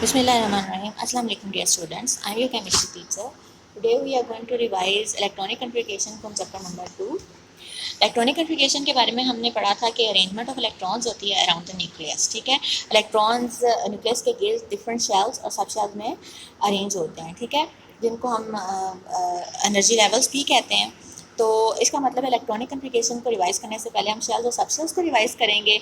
Bismillahirrahmanirrahim. Assalamu alaikum dear students. I am your chemistry teacher. Today we are going to revise electronic configuration from chapter number 2. Electronic configuration के बारे में हमने पढ़ा था कि arrangement of electrons होती है अराउंड द न्यूक्लियस, ठीक है। इलेक्ट्रॉन्स न्यूक्लियस के गिर्द डिफरेंट शेल्स और सब शेल्स में अरेंज होते हैं, ठीक है, जिनको हम एनर्जी लेवल्स भी कहते हैं। तो इसका मतलब इलेक्ट्रॉनिक कन्फिगरेशन को रिवाइज करने से पहले हम शेल्स और सब शेल्स को रिवाइज करेंगे।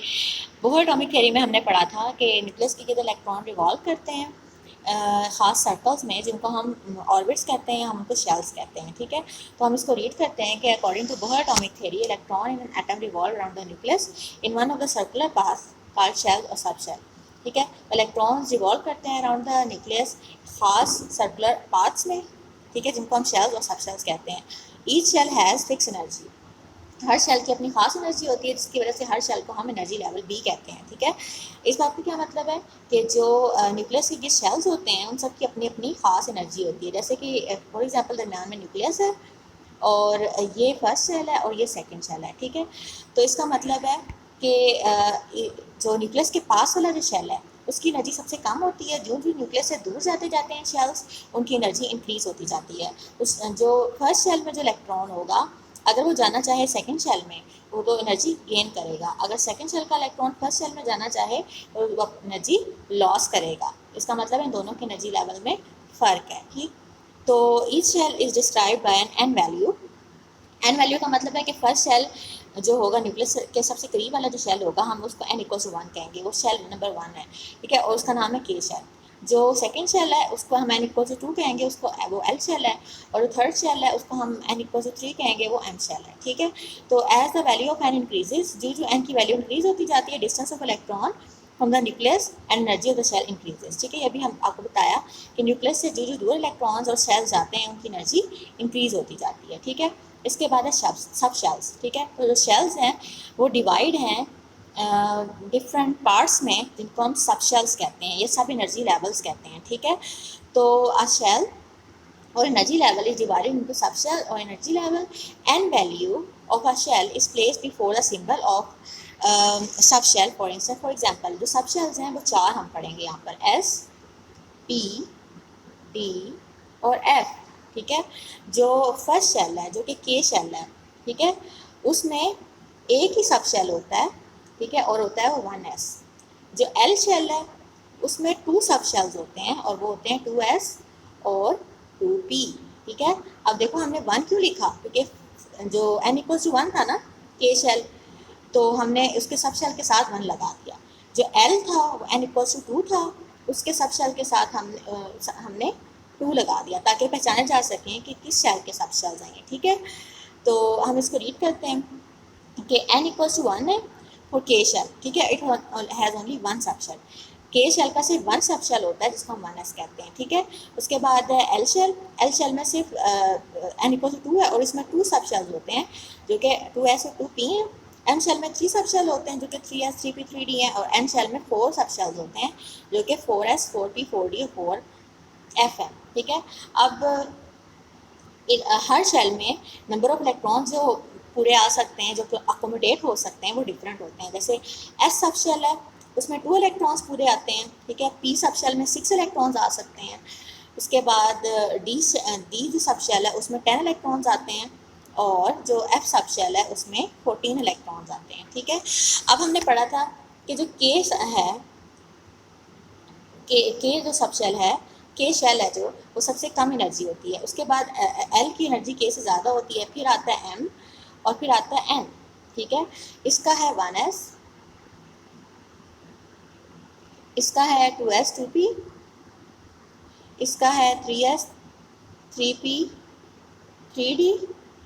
बोहर एटॉमिक थ्योरी में हमने पढ़ा था कि न्यूक्लियस के गिर्द इलेक्ट्रॉन रिवॉल्व करते हैं ख़ास सर्कल्स में, जिनको हम ऑर्बिट्स कहते हैं, हम उनको शेल्स कहते हैं, ठीक है। तो हम इसको रीड करते हैं कि according to Bohr atomic theory electron in an atom revolve around the nucleus in one of the circular paths called shell और सब शेल, ठीक है। इलेक्ट्रॉन्स रिवॉल्व करते हैं अराउंड द न्यूक्लियस खास सर्कुलर पाथ्स में, ठीक है, जिनको हम शेल्स और सब शेल्स कहते हैं। Each shell has fix energy, हर शेल की अपनी खास एनर्जी होती है, जिसकी वजह से हर शेल को हम एनर्जी लेवल बी कहते हैं, ठीक है। इस बात का क्या मतलब है कि जो न्यूक्लियस के जो शेल्स होते हैं उन सब की अपनी अपनी खास एनर्जी होती है। जैसे कि फॉर एग्जांपल दरम्यान में न्यूक्लियस है और ये फर्स्ट शेल है और ये सेकंड शेल है, ठीक है। तो इसका मतलब है कि जो न्यूक्लियस के पास वाला जो शेल है उसकी एनर्जी सबसे कम होती है। जो जो न्यूक्लियस से दूर जाते जाते हैं शेल्स, उनकी एनर्जी इंक्रीज़ होती जाती है। उस जो फर्स्ट शेल में जो इलेक्ट्रॉन होगा, अगर वो जाना चाहे सेकंड शेल में, वो तो एनर्जी गेन करेगा। अगर सेकंड शेल का इलेक्ट्रॉन फर्स्ट शेल में जाना चाहे तो वो एनर्जी लॉस करेगा। इसका मतलब इन दोनों के एनर्जी लेवल में फ़र्क है, ठीक। तो each shell is described by n value. N value का मतलब है कि फर्स्ट शेल जो होगा न्यूक्लियस के सबसे करीब वाला जो शेल होगा, हम उसको n इक्वल टू 1 कहेंगे, वो शेल नंबर 1 है, ठीक है, और उसका नाम है के शेल। जो सेकंड शेल है उसको हम n इक्वल टू 2 कहेंगे, उसको वो एल शेल है। और जो थर्ड शेल है उसको हम n इक्वल टू 3 कहेंगे, वो एम शेल है, ठीक है। तो as the value of n increases, जो n की वैल्यू इंक्रीज होती जाती है, distance of electron from the nucleus and energy of the shell increases, ठीक है। ये भी हम आपको बताया कि न्यूक्लियस से जो दूर इलेक्ट्रॉन्स और शेल्स जाते हैं उनकी एनर्जी इंक्रीज होती जाती है, ठीक है। इसके बाद है सब शेल्स, ठीक है। तो जो शेल्स हैं वो डिवाइड हैं डिफरेंट पार्ट्स में, जिनको हम सब शेल्स कहते हैं। ये सब एनर्जी लेवल्स कहते हैं, ठीक है। तो a shell or energy level is divided into sub shell or energy level, and value of a shell is placed before the symbol of सब shell. For instance, for example जो sub shells हैं वो चार हम पढ़ेंगे यहाँ पर, S, P, D और एफ, ठीक है। जो फर्स्ट शेल है जो कि के शेल है, ठीक है, उसमें एक ही सब शेल होता है, ठीक है, और होता है वो 1s। जो एल शेल है उसमें 2 सब शेल्स होते हैं और वो होते हैं 2s और 2p, ठीक है। अब देखो हमने 1 क्यों लिखा, क्योंकि जो n इक्वल्स टू 1 था ना के शेल, तो हमने उसके सब शेल के साथ 1 लगा दिया। जो एल था वो n इक्वल्स टू 2 था, उसके सब शेल के साथ हमने 2 लगा दिया, ताकि पहचाने जा सकें कि किस शेल के सब शेल्स हैं, ठीक है। तो हम इसको रीड करते हैं कि n इक्वल्स टू 1 है फॉर के शेल, ठीक है, इट हैज़ ओनली 1 सब शेल। के शेल का सिर्फ 1 सब शेल होता है, जिसको हम 1s कहते हैं, ठीक है। उसके बाद है एल शेल। एल शेल में सिर्फ n इक्वल टू 2 है और इसमें 2 सब शेल्स होते हैं, जो कि 2s और 2p हैं। एम शेल में 3 सब शेल होते हैं, जो कि 3s, 3p, 3d हैं। और एन शेल में 4 सब शेल्स होते हैं, जो कि 4s, 4p, 4d और 4f है, ठीक है। अब हर शेल में नंबर ऑफ इलेक्ट्रॉन्स जो पूरे आ सकते हैं, जो अकोमोडेट हो सकते हैं, वो डिफरेंट होते हैं। जैसे एस सब शेल है उसमें 2 इलेक्ट्रॉन्स पूरे आते हैं, ठीक है। पी सब शेल में 6 इलेक्ट्रॉन्स आ सकते हैं। उसके बाद डी जो सब शेल है उसमें 10 इलेक्ट्रॉन्स आते हैं, और जो एफ सब शेल है उसमें 14 इलेक्ट्रॉन्स आते हैं, ठीक है। अब हमने पढ़ा था कि जो के है, के जो सब शेल है, के शेल है जो, वो सबसे कम एनर्जी होती है। उसके बाद एल की एनर्जी के से ज़्यादा होती है, फिर आता है एम और फिर आता है एन, ठीक है। इसका है 1s, इसका है 2s, 2p, इसका है 3s, 3p, 3d।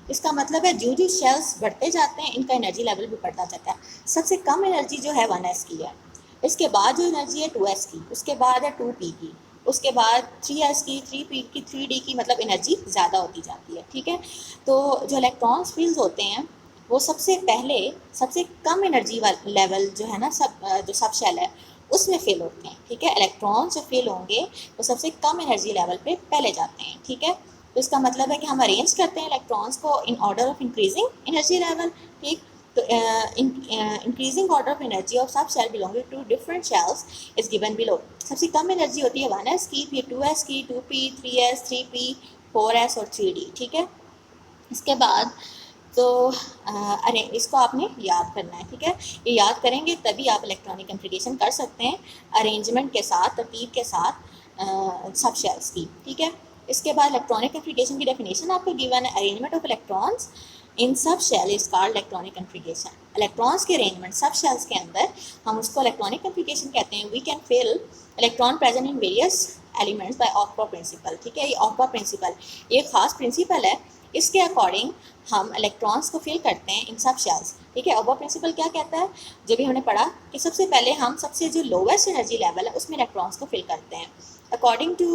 इसका मतलब है जो जो शेल्स बढ़ते जाते हैं इनका एनर्जी लेवल भी बढ़ता जाता है। सबसे कम एनर्जी जो है 1s की है, इसके बाद जो एनर्जी है 2s की, उसके बाद है 2p की, उसके बाद 3s की, 3p की, 3d की, मतलब एनर्जी ज़्यादा होती जाती है, ठीक है। तो जो इलेक्ट्रॉन्स फील्ड्स होते हैं वो सबसे पहले सबसे कम एनर्जी वाला लेवल जो है ना, जो सब शेल है उसमें फेल होते हैं, ठीक है। इलेक्ट्रॉन्स जो फेल होंगे वो सबसे कम एनर्जी लेवल पे पहले जाते हैं, ठीक है। तो इसका मतलब है कि हम अरेंज करते हैं इलेक्ट्रॉन्स को in order of increasing energy level, ठीक। तो increasing order of energy of सब shell belonging to different shells is given below. सबसे कम एनर्जी होती है 1s की, फिर 2s की, 2p, 3s, 3p, 4s और 3d। ठीक है, इसके बाद तो अरे इसको आपने याद करना है। ठीक है, ये याद करेंगे तभी आप इलेक्ट्रॉनिक कॉन्फ़िगरेशन कर सकते हैं अरेंजमेंट के साथ, तरतीब के साथ सब शेल्स की। ठीक है, इसके बाद इलेक्ट्रॉनिक कॉन्फ़िगरेशन की डेफिनेशन आपको गिवन है। Arrangement of electrons in sub shell is called electronic configuration. Electrons के अरेंजमेंट सब शेल्स के अंदर हम उसको इलेक्ट्रॉनिक कॉन्फ़िगरेशन कहते हैं। We can fill electron present in various elements by Aufbau principle. ठीक है, ये ऑक्वा प्रिंसिपल ये खास प्रिंसिपल है, इसके अकॉर्डिंग हम इलेक्ट्रॉन्स को फिल करते हैं इन सब शेल्स। ठीक है, ऑक्वा प्रिंसिपल क्या कहता है, जो भी हमने पढ़ा कि सबसे पहले हम सबसे जो लोवेस्ट एनर्जी लेवल है उसमें इलेक्ट्रॉन्स को फिल करते हैं। According to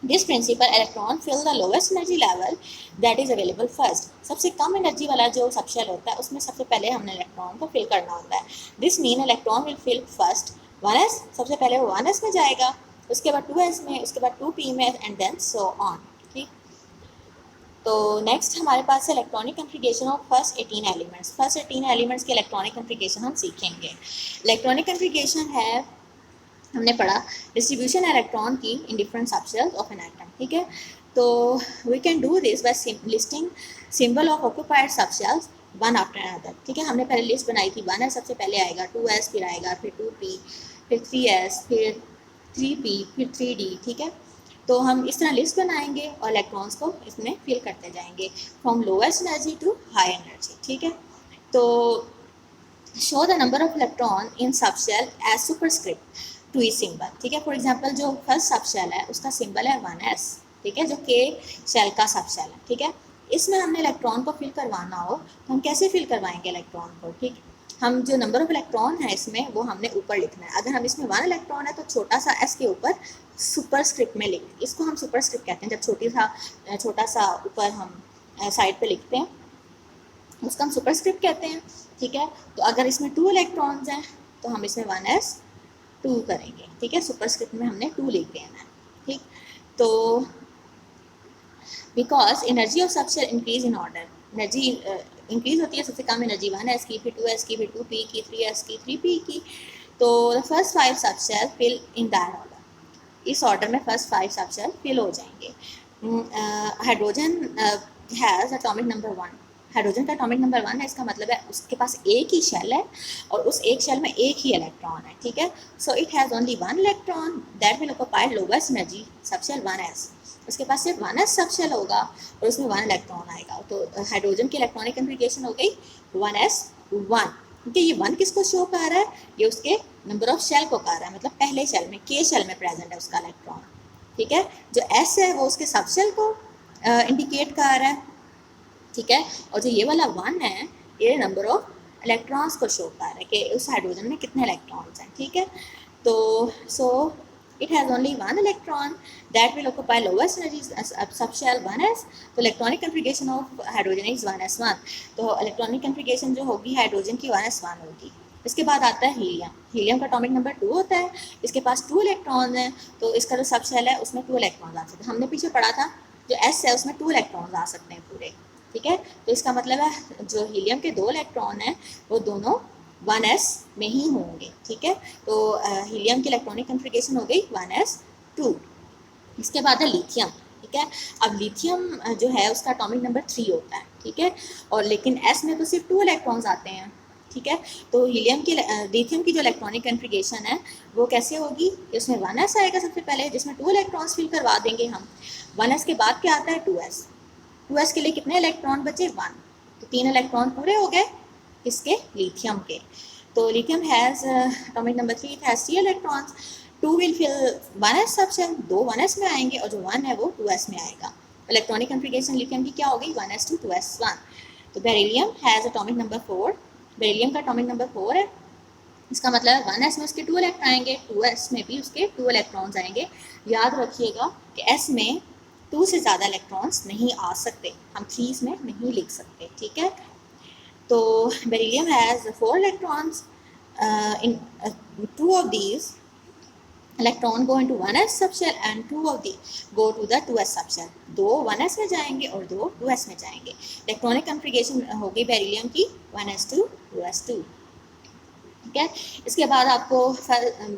this principle electron fill the lowest energy level that is available first. सबसे कम एनर्जी वाला जो सब शेल होता है उसमें सबसे पहले हमने इलेक्ट्रॉन को फिल करना होता है। This mean electron will fill first 1s, सबसे पहले वो 1s में जाएगा, उसके बाद 2s में, उसके बाद 2p में एंड देन सो ऑन। ठीक, तो नेक्स्ट हमारे पास है electronic configuration of first 18 elements. First 18 elements के इलेक्ट्रॉनिक कॉन्फ़िगरेशन हम सीखेंगे। इलेक्ट्रॉनिक कॉन्फ़िगरेशन है, हमने पढ़ा डिस्ट्रीब्यूशन इलेक्ट्रॉन की in different subshells of an atom. ठीक है, तो we can do this by listing symbol of occupied subshells one after another. ठीक है, हमने पहले लिस्ट बनाई थी, 1s सबसे पहले आएगा, 2s फिर आएगा, फिर 2p, फिर 3s, फिर 3p, फिर 3d। ठीक है, तो हम इस तरह लिस्ट बनाएंगे और इलेक्ट्रॉन्स को इसमें फिल करते जाएंगे from lowest energy to high energy. ठीक है, तो show the number of electron in subshell as superscript to the symbol. ठीक है, फॉर एग्जांपल जो फर्स्ट सबशेल है उसका सिंबल है 1s। ठीक है, जो के शेल का सबशेल है। ठीक है, इसमें हमने इलेक्ट्रॉन को फिल करवाना हो तो हम कैसे फिल करवाएंगे इलेक्ट्रॉन को। ठीक, हम जो नंबर ऑफ इलेक्ट्रॉन है इसमें वो हमने ऊपर लिखना है। अगर हम इसमें 1 इलेक्ट्रॉन है तो छोटा सा s के ऊपर सुपरस्क्रिप्ट में लिख, इसको हम सुपरस्क्रिप्ट कहते हैं। जब छोटा सा ऊपर हम साइड पे लिखते हैं उसका हम सुपरस्क्रिप्ट कहते हैं। ठीक है, तो अगर इसमें 2 इलेक्ट्रॉन्स हैं तो हम इसमें 1s 2 करेंगे। ठीक है, सुपरस्क्रिप्ट में हमने 2 लिख देना है। ठीक, तो because energy of subshell increase in order, energy increase होती है, सबसे कम एनर्जी 1s की, फिर 2s की, फिर 2p की, 3s की, 3p की। तो the first 5 subshell fill in that order, इस ऑर्डर में फर्स्ट 5 सबशेल फिल हो जाएंगे। Hydrogen has atomic number 1, hydrogen का एटॉमिक नंबर 1 है, इसका मतलब है उसके पास एक ही शेल है और उस एक शेल में एक ही इलेक्ट्रॉन है। ठीक है, so it has only 1 electron that will occupy lowest energy subshell 1s। उसके पास सिर्फ 1s सबशेल होगा और उसमें 1 इलेक्ट्रॉन आएगा। तो हाइड्रोजन की इलेक्ट्रॉनिक कॉन्फ़िगरेशन हो गई 1s1। क्योंकि ये 1 किसको शो कर रहा है, ये उसके नंबर ऑफ शेल को कर रहा है, मतलब पहले शेल में, के शेल में प्रेजेंट है उसका इलेक्ट्रॉन। ठीक है, जो s है वो उसके सबशेल को इंडिकेट कर रहा है। ठीक है, और जो ये वाला 1 है ये नंबर ऑफ इलेक्ट्रॉन्स को शो कर रहा है कि उस हाइड्रोजन में कितने इलेक्ट्रॉन्स हैं। ठीक है, तो so it has only 1 electron that will occupy lowest energy subshell 1s। तो electronic configuration of hydrogen is 1s1। तो इलेक्ट्रॉनिक कॉन्फ़िगरेशन जो होगी हाइड्रोजन की 1s1 होगी। इसके बाद आता है हीलियम। हीलियम का एटॉमिक नंबर 2 होता है, इसके पास 2 इलेक्ट्रॉन्स हैं, तो इसका जो सबशेल है उसमें 2 इलेक्ट्रॉन्स आ सकते हैं। हमने पीछे पढ़ा था जो s है उसमें 2 इलेक्ट्रॉन्स आ सकते हैं पूरे। ठीक है, तो इसका मतलब है जो हीलियम के 2 इलेक्ट्रॉन हैं वो दोनों 1s में ही होंगे। ठीक है, तो हीलियम की इलेक्ट्रॉनिक कॉन्फ़िगरेशन हो गई 1s2। इसके बाद है लिथियम। ठीक है, अब लिथियम जो है उसका एटॉमिक नंबर 3 होता है। ठीक है, और लेकिन s में तो सिर्फ 2 इलेक्ट्रॉन्स आते हैं। ठीक है, तो हीलियम की लिथियम की जो इलेक्ट्रॉनिक कॉन्फ़िगरेशन है वो कैसे होगी, उसमें 1s आएगा सबसे पहले, जिसमें 2 इलेक्ट्रॉन्स फिल करवा देंगे हम। 1s के बाद क्या आता है 2s। 2s के लिए कितने इलेक्ट्रॉन बचे 1, तो 3 इलेक्ट्रॉन पूरे हो गए इसके लिथियम के। तो lithium has atomic number 3, it has 3 electrons. 2 will fill 1s subshell, 2 1s में आएंगे और जो 1 है वो 2s में आएगा। इलेक्ट्रॉनिक कॉन्फ़िगरेशन लिथियम की क्या हो गई 1s2 2s1। तो beryllium has atomic number 4, beryllium का एटॉमिक नंबर 4 है, इसका मतलब है 1s में उसके 2 इलेक्ट्रॉन आएंगे, 2s में भी उसके 2 इलेक्ट्रॉन्स आएंगे। याद रखिएगा कि s में 2 से ज़्यादा इलेक्ट्रॉन्स नहीं आ सकते, हम 3 में नहीं लिख सकते। ठीक है, तो beryllium has 4 electrons, in 2 of these electron go into 1s subshell and 2 of the go to the 2s subshell. 2 1s में जाएंगे और 2 2s में जाएंगे। इलेक्ट्रॉनिक कन्फिगरेशन होगी बेरिलियम की 1s2 2s2। ठीक है, इसके बाद आपको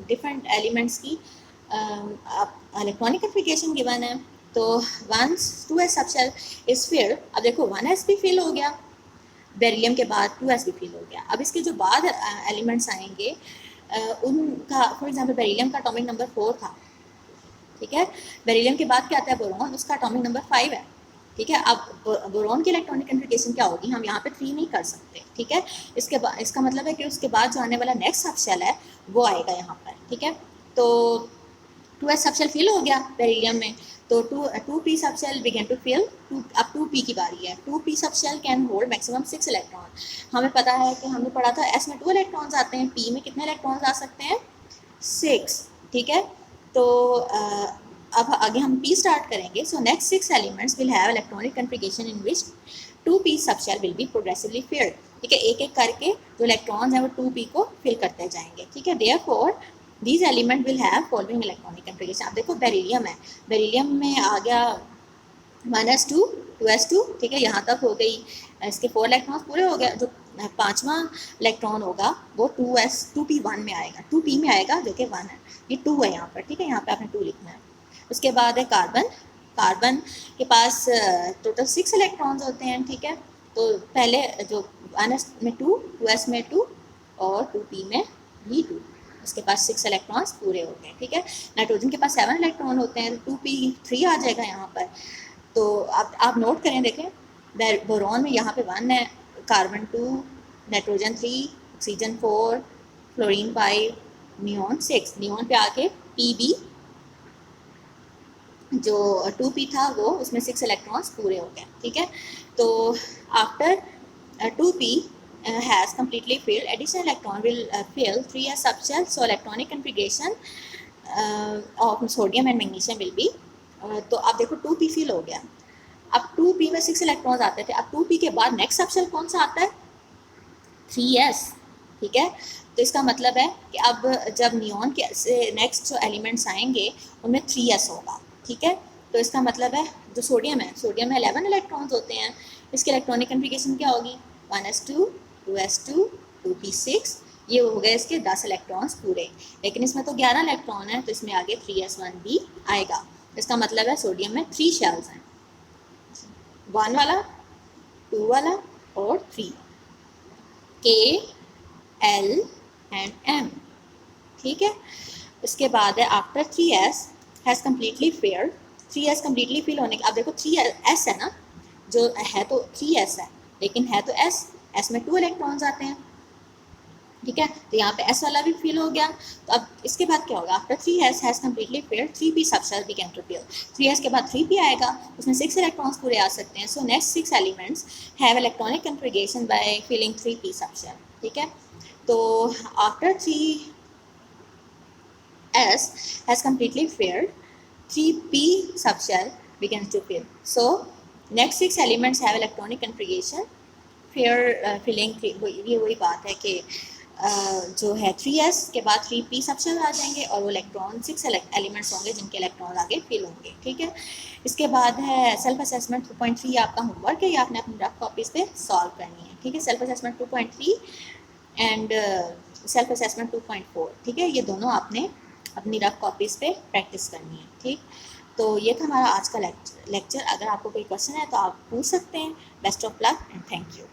डिफरेंट एलिमेंट्स की इलेक्ट्रॉनिक कन्फिगरेशन गिवन है। तो once 2s subshell is filled, अब देखो 1s भी फिल हो गया बेरिलियम के बाद, 2s भी फिल हो गया। अब इसके जो बाद एलिमेंट्स आएंगे उनका, फॉर एग्जांपल बेरिलियम का एटॉमिक नंबर 4 था, ठीक है। बेरिलियम के बाद क्या आता है बोरॉन, उसका एटॉमिक नंबर 5 है, ठीक है। अब बोरॉन की इलेक्ट्रॉनिक कन्फिगरेशन क्या होगी, हम यहाँ पे 3 नहीं कर सकते, ठीक है। इसके बाद इसका मतलब है कि उसके बाद जो आने वाला नेक्स्ट सबशेल है वो आएगा यहाँ पर, ठीक है। तो 2s सबशेल फिल हो गया बेरिलियम में, तो 2p subshell began to fill. अब 2p की बारी है। 2p subshell can hold maximum 6 electron. हमें पता है कि हमने पढ़ा था s में 2 इलेक्ट्रॉन्स आते हैं, p में कितने इलेक्ट्रॉन्स आ सकते हैं, 6, ठीक है। तो अब आगे हम p स्टार्ट करेंगे। सो next 6 elements will have electronic configuration in which 2p subshell will be progressively field, ठीक है। एक एक करके जो इलेक्ट्रॉन्स हैं वो 2p को फिल करते जाएंगे, ठीक है। Therefore these element will have following electronic configuration। अब देखो बेरिलियम है, बेरिलियम में आ गया 1s2 2s2, ठीक है, यहाँ तक हो गई। इसके 4 इलेक्ट्रॉन्स पूरे हो गए। जो 5वां इलेक्ट्रॉन होगा वो 2p1 में आएगा, 2p में आएगा जो कि 1 है, ये 2 है यहाँ पर, ठीक है। यहाँ पे आपने 2 लिखना है। उसके बाद है कार्बन। कार्बन के पास टोटल 6 इलेक्ट्रॉन्स होते हैं, ठीक है। तो पहले जो 1s में 2 2s में 2 और 2p में भी 2, उसके पास 6 इलेक्ट्रॉन्स पूरे होते हैं, ठीक है। नाइट्रोजन के पास 7 इलेक्ट्रॉन होते हैं, 2p3 आ जाएगा यहाँ पर। तो आप नोट करें, देखें बोरॉन में यहाँ पे 1 है, carbon 2, nitrogen 3, oxygen 4, fluorine 5, neon 6। Neon पे आके pb जो 2p था वो उसमें 6 इलेक्ट्रॉन्स पूरे हो गए, ठीक है। तो after 2p has completely filled, additional electron will fill 3s subshell, so electronic configuration of sodium and magnesium will be तो आप देखो 2p fill हो गया। अब 2p में 6 इलेक्ट्रॉन्स आते थे, अब 2p के बाद नेक्स्ट सबशेल कौन सा आता है, 3s, ठीक है। तो इसका मतलब है कि अब जब नियॉन के से नेक्स्ट जो एलिमेंट्स आएंगे उनमें 3s होगा, ठीक है। तो इसका मतलब है जो सोडियम है, सोडियम में 11 इलेक्ट्रॉन्स होते हैं, इसकी इलेक्ट्रॉनिक कन्फिगरेशन क्या होगी, 1s2 2s2 2p6, ये हो गए इसके 10 इलेक्ट्रॉन्स पूरे। लेकिन इसमें तो 11 इलेक्ट्रॉन है, तो इसमें आगे 3s1 भी आएगा। इसका मतलब है सोडियम में 3 शेल्स हैं, 1 वाला, 2 वाला और 3, K L एंड M, ठीक है। इसके बाद है after 3s has completely filled, 3s completely fill होने के, अब देखो 3s है ना, जो है तो 3s है लेकिन है तो s में 2 इलेक्ट्रॉन्स आते हैं, ठीक है। तो यहाँ पे s वाला भी फिल हो गया। तो अब इसके बाद क्या होगा, after 3s has completely filled 3p subshell began to fill, 3s के बाद 3p आएगा, उसमें 6 इलेक्ट्रॉन्स पूरे आ सकते हैं। So next 6 elements have electronic configuration by filling 3p subshell, ठीक है। तो after 3s has completely filled 3p subshell begins to fill. So next 6 elements have electronic configuration filling ये वही बात है कि जो है 3s के बाद 3p सबशेल आ जाएंगे और वो इलेक्ट्रॉन 6 एलिमेंट्स होंगे जिनके इलेक्ट्रॉन आगे फिल होंगे, ठीक है। इसके बाद है सेल्फ असेसमेंट 2.3, आपका होमवर्क है, ये आपने अपनी रफ कॉपीज़ पे सॉल्व करनी है, ठीक है। Self assessment 2.3 and self assessment 2.4, ठीक है। ये दोनों आपने अपनी रफ कॉपीज़ पे प्रैक्टिस करनी है, ठीक। तो ये था हमारा आज का लेक्चर। अगर आपको कोई क्वेश्चन है तो आप पूछ सकते हैं। Best of luck and thank you.